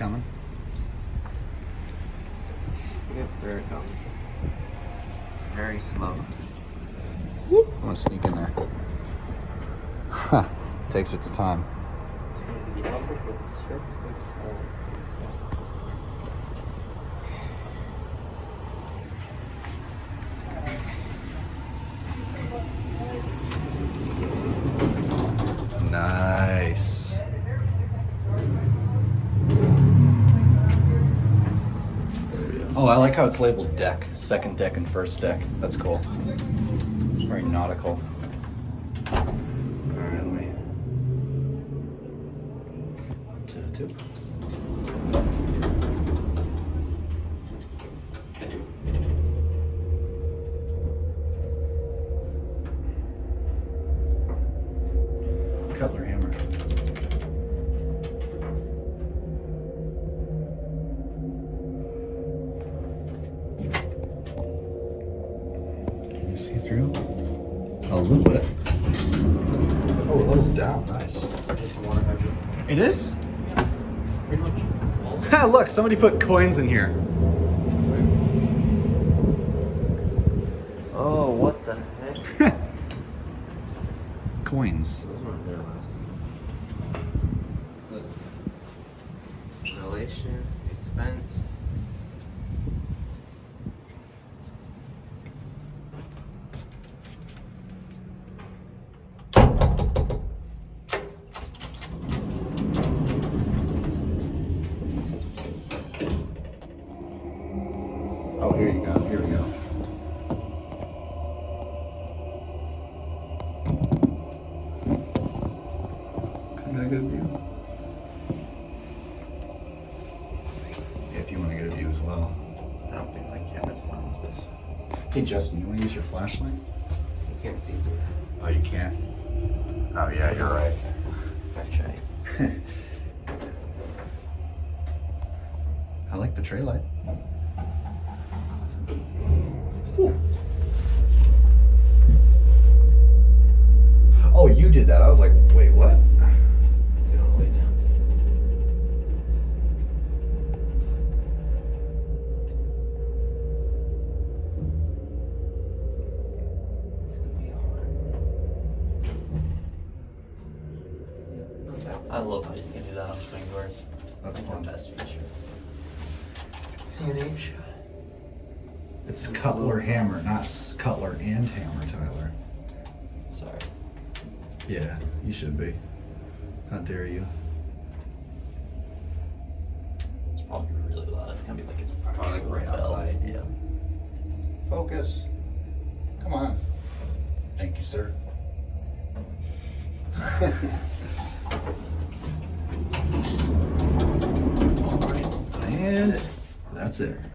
coming? Yep, there it comes. Very slow. Whoop. I'm gonna sneak in there. Huh. Takes its time. Nice. Oh, I like how it's labeled deck. Second deck and first deck. That's cool. Very nautical. Alright, let me. 1, 2, 2. Cutler hammer. Can you see through? A little bit. Oh, it levels down. Nice. It's a water hydrant. It is? Yeah. Pretty much. Ha! Look, somebody put coins in here. Oh, what the heck? Coins. Those weren't there last time. Look. Relation, expense. Oh, here you go. Here we go. Can I get a good view? Yeah, if you want to get a view as well. I don't think my camera's on this. Hey, Justin, you want to use your flashlight? You can't see through. Oh, you can't? Oh, yeah, you're right. I tried. I like the tray light. Whew. Oh, you did that. I was like, wait, what? Get all the way down. It's gonna be hard. I love how you can do that on swing doors. That's Like fun. the best feature. See your name shot. It's Cutler hammer, not Cutler and hammer, Tyler. Sorry. Yeah, you should be. How dare you? It's probably really loud. It's gonna be like it's Probably like right outside. Yeah. Focus. Come on. Thank you, sir. All right. And that's it.